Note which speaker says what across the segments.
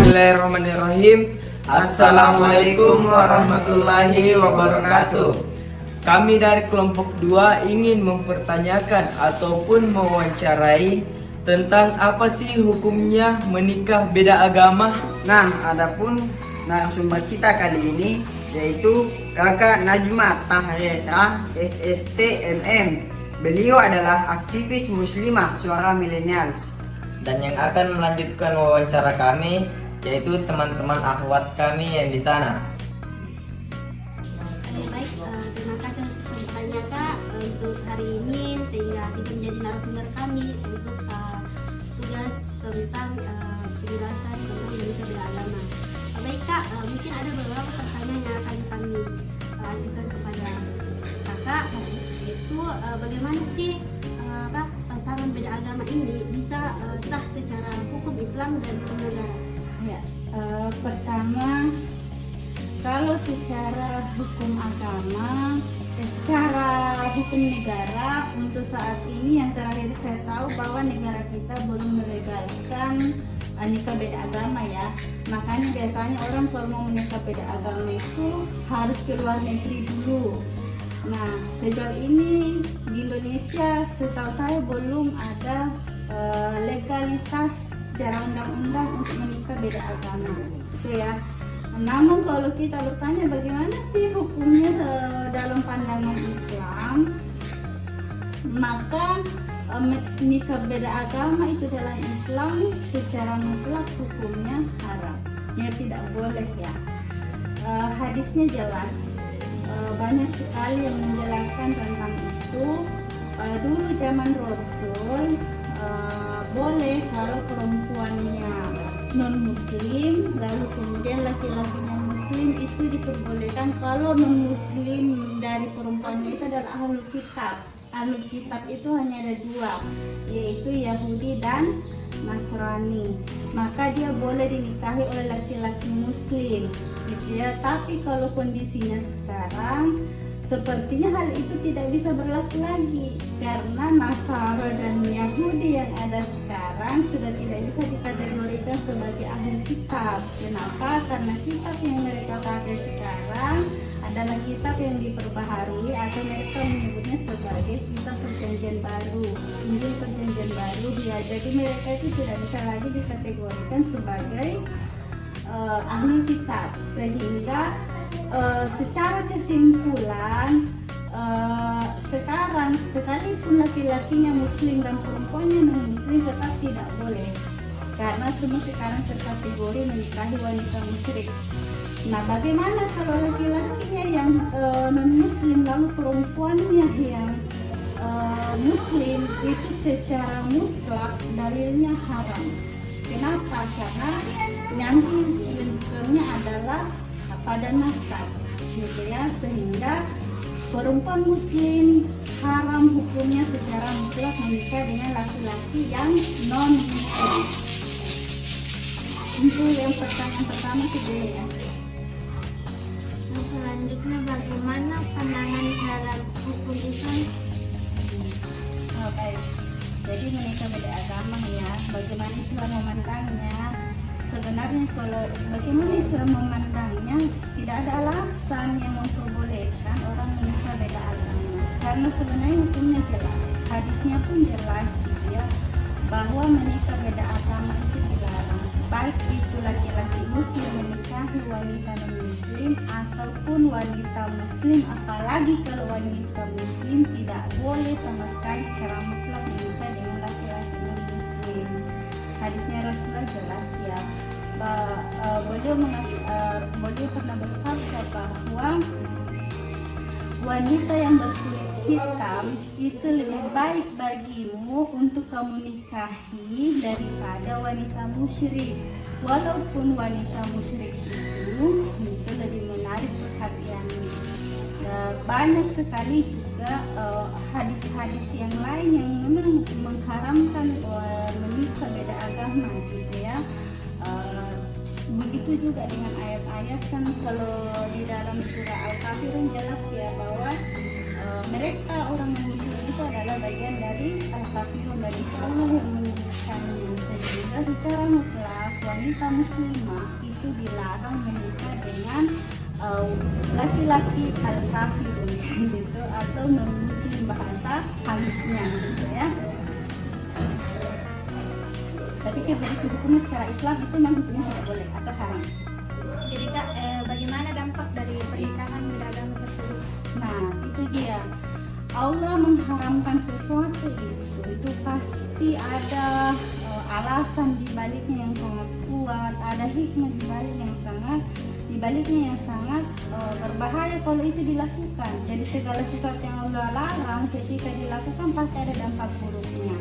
Speaker 1: Bismillahirrahmanirrahim. Assalamualaikum warahmatullahi wabarakatuh. Kami dari kelompok 2 ingin mempertanyakan ataupun mewawancarai tentang apa sih hukumnya menikah beda agama.
Speaker 2: Nah, adapun narasumber kita kali ini yaitu Kakak Najma Tahrira SST MM. Beliau adalah aktivis muslimah suara millennials.
Speaker 3: Dan yang akan melanjutkan wawancara kami yaitu teman-teman akhwat kami yang di sana.
Speaker 4: Baik, terima kasih untuk kesempatannya Kak untuk hari ini sehingga bisa menjadi narasumber kami untuk tugas tentang penjelasan tentang menikah beda agama. Baik Kak, mungkin ada beberapa pertanyaan yang akan kami ajukan kepada Kakak, yaitu bagaimana sih pasangan beda agama ini bisa sah secara hukum Islam dan hukum negara?
Speaker 5: Ya, pertama, kalau secara hukum agama, secara hukum negara untuk saat ini yang terakhir saya tahu bahwa negara kita belum melegalkan nikah beda agama ya. Makanya biasanya orang kalau mau menikah beda agama itu harus ke luar negeri dulu. Nah, sejauh ini di Indonesia setahu saya belum ada legalitas secara undang-undang untuk menikah beda agama, gitu ya. Namun kalau kita bertanya bagaimana sih hukumnya dalam pandangan Islam, maka menikah beda agama itu dalam Islam secara mutlak hukumnya haram, ya tidak boleh ya. Hadisnya jelas. Banyak sekali yang menjelaskan tentang itu. Dulu zaman Rasul boleh kalau perempuannya non muslim, lalu kemudian laki-lakinya muslim itu diperbolehkan kalau non muslim dari perempuannya itu adalah ahlul kitab. Ahlul kitab itu hanya ada 2, yaitu Yahudi dan Nasrani. Maka dia boleh dinikahi oleh laki-laki muslim, gitu ya. Tapi kalau kondisinya sekarang sepertinya hal itu tidak bisa berlaku lagi karena Nasara dan Yahudi yang ada sekarang sudah tidak bisa dikategorikan sebagai ahli kitab. Kenapa? Karena kitab yang mereka pakai sekarang adalah kitab yang diperbaharui atau mereka menyebutnya sebagai kitab perjanjian baru, Injil perjanjian baru ya. Jadi mereka itu tidak bisa lagi dikategorikan sebagai ahli kitab, sehingga secara kesimpulan sekarang sekalipun laki-lakinya muslim dan perempuannya non muslim tetap tidak boleh karena semua sekarang terkategori menikahi wanita musyrik. Nah, bagaimana kalau laki-lakinya yang non muslim lalu perempuannya yang muslim, itu secara mutlak dalilnya haram. Kenapa? Karena nanti intinya adalah pada nasab, gitu ya, sehingga perempuan muslim haram hukumnya secara mutlak menikah dengan laki-laki yang non muslim. Itu yang pertanyaan pertama itu ya.
Speaker 4: Nah, selanjutnya bagaimana pandangan terhadap hukum Islam?
Speaker 5: Baik, jadi menikah beda agama ya, bagaimana Islam memandangnya? Sebenarnya kalau bagaimana Islam memandangnya, tidak ada alasan yang memperbolehkan orang menikah beda agama, karena sebenarnya hukumnya jelas, hadisnya pun jelas gitu ya, bahwa menikah beda agama itu dilarang, baik itu laki-laki muslim menikahi wanita non muslim ataupun wanita muslim, apalagi kalau wanita muslim tidak boleh sama sekali secara mutlak menikah dengan laki-laki non muslim. Hadisnya Rasulullah jelas ya. Beliau pernah bersabda bahwa wanita yang berkulit hitam itu lebih baik bagimu untuk kamu nikahi daripada wanita musyrik, walaupun wanita musyrik itu lebih menarik perhatianmu. Banyak sekali juga hadis-hadis yang lain yang memang mengharamkan menikah beda agama gitu ya. Begitu juga dengan ayat-ayat kan, kalau di dalam surah Al-Kafirun jelas ya bahwa mereka orang muslim itu adalah bagian dari Al-Kafirun, dari Allah yang pernikahannya, sehingga secara mutlak wanita muslimah itu dilarang menikah dengan laki-laki al-kafir gitu, atau non-muslim bahasa halusnya gitu ya. Tapi begitu hukumnya secara Islam itu memang hukumnya tidak boleh atau haram.
Speaker 4: Jadi Kak, bagaimana dampak dari pernikahan beda agama tersebut?
Speaker 5: Nah, itu dia. Allah mengharamkan sesuatu itu pasti ada alasan di baliknya yang sangat kuat, ada hikmah di baliknya yang sangat berbahaya kalau itu dilakukan. Jadi segala sesuatu yang Allah larang ketika dilakukan pasti ada dampak buruknya.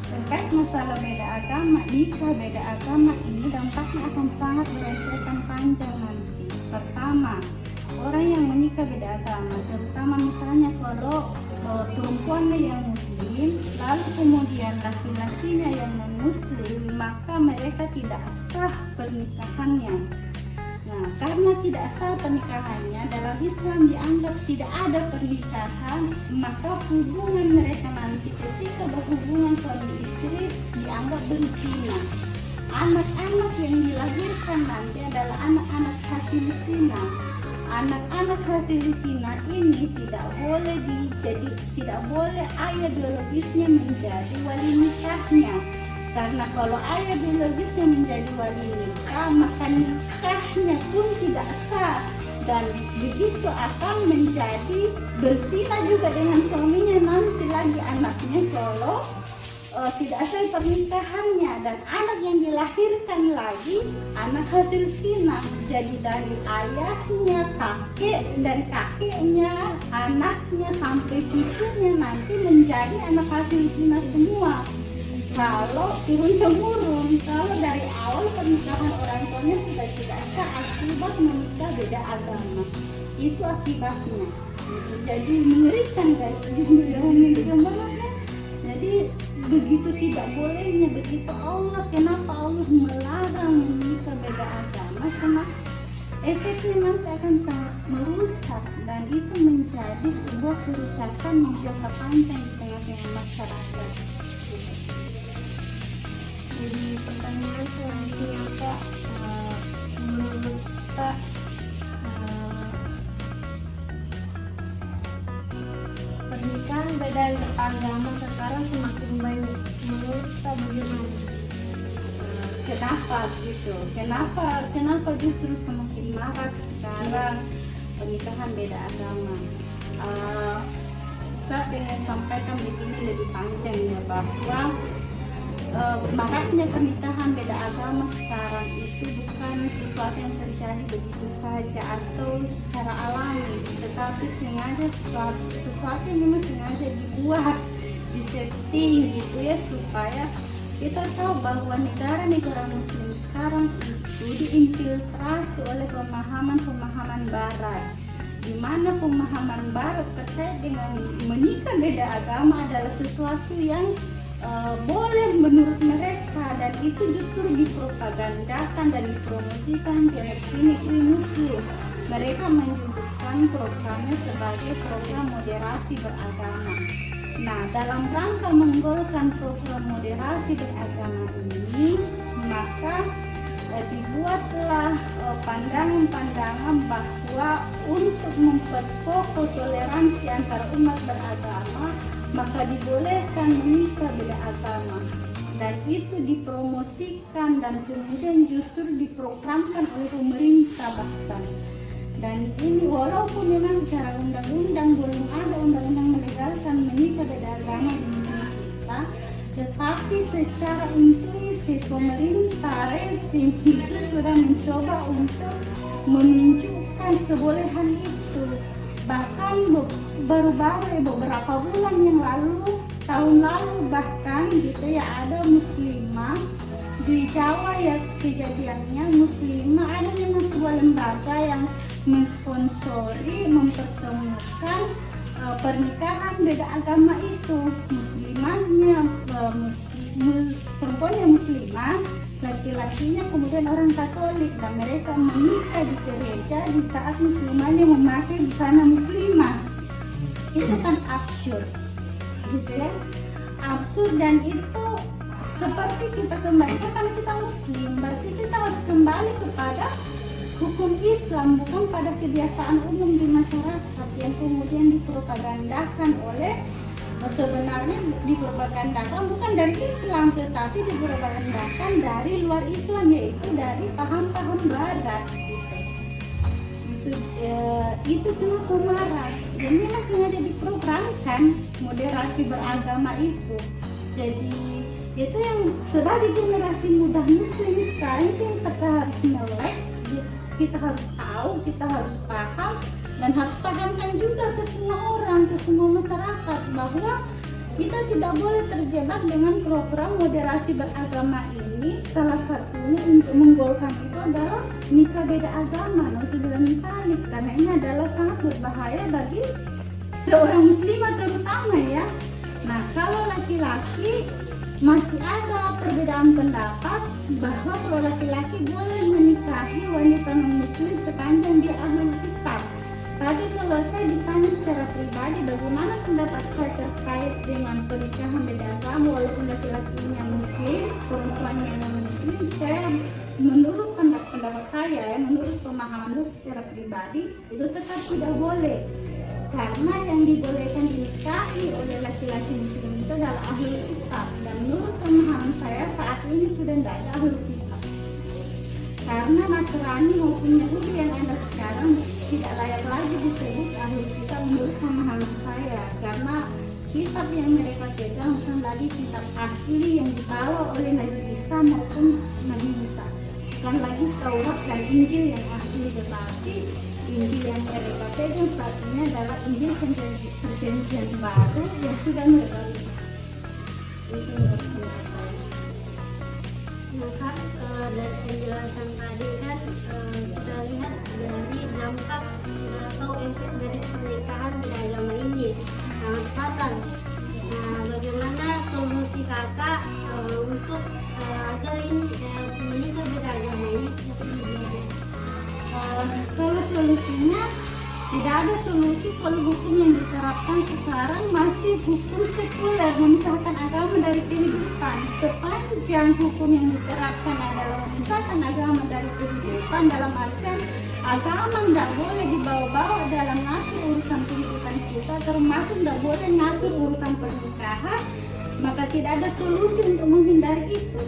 Speaker 5: Terkait masalah beda agama, nikah beda agama ini dampaknya akan sangat berantakan panjang nanti. Pertama, orang yang menikah beda agama, terutama misalnya kalau perempuannya yang muslim, lalu kemudian laki-lakinya yang non muslim, maka mereka tidak sah pernikahannya. Nah, karena tidak sah pernikahannya, dalam Islam dianggap tidak ada pernikahan, maka hubungan mereka nanti ketika berhubungan suami istri dianggap berzina. Anak-anak yang dilahirkan nanti adalah anak-anak hasil zina. Anak-anak hasil zina ini tidak boleh ayah biologisnya menjadi wali nikahnya. Karena kalau ayah biologisnya menjadi wali nikah, maka nikahnya pun tidak sah, dan begitu akan menjadi berzina juga dengan suaminya nanti lagi anaknya kalau tidak sah pernikahannya. Dan anak yang dilahirkan lagi anak hasil zina, jadi dari ayahnya, kakek, dan kakeknya, anaknya sampai cucunya nanti menjadi anak hasil zina semua. Kalau turun-temurun, kalau dari awal pernikahan orang tuanya sudah tidak sah akibat menikah beda agama, itu akibatnya. Jadi mengerikan guys, gimana? Jadi begitu tidak bolehnya, begitu kenapa Allah melarang menikah beda agama? Karena efeknya nanti akan sangat merusak, dan itu menjadi sebuah kerusakan yang jangka panjang di tengah-tengah masyarakat.
Speaker 4: Jadi pertanyaan selanjutnya Kak, menurut Kak, pernikahan beda agama sekarang semakin banyak. Menurut Kak bagaimana?
Speaker 5: Kenapa gitu? Kenapa justru semakin marak sekarang pernikahan beda agama? Saya ingin sampaikan begini lebih panjang ya, bahwa maraknya pernikahan beda agama sekarang itu bukan sesuatu yang terjadi begitu saja atau secara alami, tetapi sengaja sesuatu yang memang sengaja dibuat, disetting gitu ya, supaya kita tahu bahwa negara-negara muslim sekarang itu diinfiltrasi oleh pemahaman barat, di mana pemahaman barat terkait dengan menikah beda agama adalah sesuatu yang boleh menurut mereka, dan itu justru dipropagandakan dan dipromosikan di klinik muslim. Mereka menyebutkan programnya sebagai program moderasi beragama. Nah, dalam rangka menggolkan program moderasi beragama ini, maka dibuatlah pandangan-pandangan bahwa untuk memperkokoh toleransi antar umat beragama, maka dibolehkan menikah beda agama, dan itu dipromosikan dan kemudian justru diprogramkan oleh pemerintah bahkan. Dan ini walaupun memang secara undang-undang belum ada undang-undang melegalkan menikah beda agama di negeri kita, tetapi secara implisit pemerintah rezim itu sudah mencoba untuk menunjukkan kebolehan itu. Bahkan baru-baru beberapa bulan yang lalu, tahun lalu bahkan gitu ya, ada muslimah di Jawa ya kejadiannya. Muslimah ada memang sebuah lembaga yang mensponsori, mempertemukan pernikahan beda agama itu. Muslimahnya perempuannya muslimah, laki-lakinya kemudian orang Katolik, dan mereka menikah di gereja di saat muslimahnya memakai busana muslimah. Itu kan absurd gitu ya, absurd, dan itu seperti kita kembali karena kita muslim, berarti kita harus kembali kepada hukum Islam, bukan pada kebiasaan umum di masyarakat yang kemudian dipropagandakan oleh, sebenarnya dipropagandakan bukan dari Islam tetapi dipropagandakan dari luar Islam, yaitu dari paham-paham barat gitu. Itu kenapa marah, jadi memang sengaja diprogramkan moderasi beragama itu. Jadi itu yang sebagai generasi muda muslim sekarang itu yang kita harus melek, kita harus tahu, kita harus paham, dan harus pahamkan juga ke semua orang, ke semua masyarakat bahwa kita tidak boleh terjebak dengan program moderasi beragama ini. Salah satunya untuk menggolkan itu adalah nikah beda agama, nauzubillah min dzalik, karena ini adalah sangat berbahaya bagi seorang muslimah terutama ya. Nah, kalau laki-laki masih ada perbedaan pendapat bahwa kalau laki-laki boleh menikahi wanita non-muslim sepanjang dia ahlul kitab. Tapi kalau saya ditanya secara pribadi bagaimana pendapat saya terkait dengan pernikahan beda agama walaupun laki-lakinya muslim, perempuannya non-muslim, saya menurut pendapat saya ya, menurut pemahaman saya secara pribadi itu tetap tidak boleh. Karena yang dibolehkan dinikahi oleh laki-laki muslim itu adalah ahlul kitab, dan menurut pemahaman saya saat ini sudah tidak ada ahlul kitab. Karena Nasrani maupun Yahudi yang ada sekarang tidak layak lagi disebut ahlul kitab menurut pemahaman saya, karena kitab yang mereka pegang bukan lagi kitab asli yang dibawa oleh Nabi Isa maupun Nabi Musa, bukan lagi Taurat dan Injil yang asli, tetapi Injil yang mereka pegang saat ini adalah Injil perjanjian baru yang sudah mereka lihat. Itu menurut saya.
Speaker 4: Maka dari penjelasan tadi kan kita lihat dari dampak atau efek dari pernikahan beragama ini sangat fatal. Nah, bagaimana solusi kakak untuk agar ini menikah beragama ini tidak terjadi?
Speaker 5: Kalau solusinya tidak ada solusi kalau hukum yang diterapkan sekarang masih hukum sekuler, memisahkan agama dari kehidupan. Sepanjang hukum yang diterapkan adalah memisahkan agama dari kehidupan, dalam artian agama tidak boleh dibawa-bawa dalam ngatur urusan kehidupan kita, termasuk tidak boleh ngatur urusan pernikahan, maka tidak ada solusi untuk menghindari itu.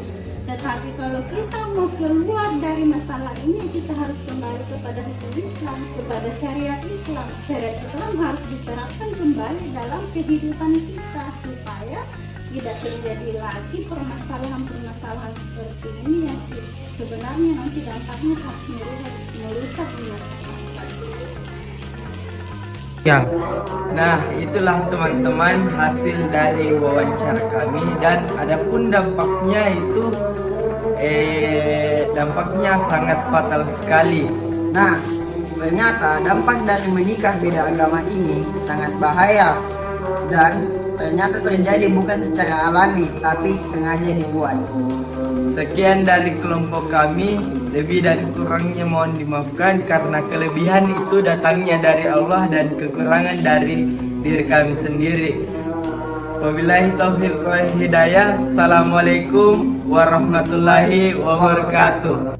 Speaker 5: Tetapi kalau kita mau keluar dari masalah ini, kita harus kembali kepada hukum Islam, kepada syariat Islam. Syariat Islam harus diterapkan kembali dalam kehidupan kita supaya tidak terjadi lagi permasalahan-permasalahan seperti ini yang sebenarnya nanti dampaknya sangat merusak di masyarakat.
Speaker 1: Ya, nah itulah teman-teman hasil dari wawancara kami, dan adapun dampaknya itu dampaknya sangat fatal sekali.
Speaker 2: Nah, ternyata dampak dari menikah beda agama ini sangat bahaya dan ternyata terjadi bukan secara alami tapi sengaja dibuat.
Speaker 1: Sekian dari kelompok kami, lebih dan kurangnya mohon dimaafkan karena kelebihan itu datangnya dari Allah dan kekurangan dari diri kami sendiri. Wabillahi taufiq wal hidayah. Assalamualaikum warahmatullahi wabarakatuh.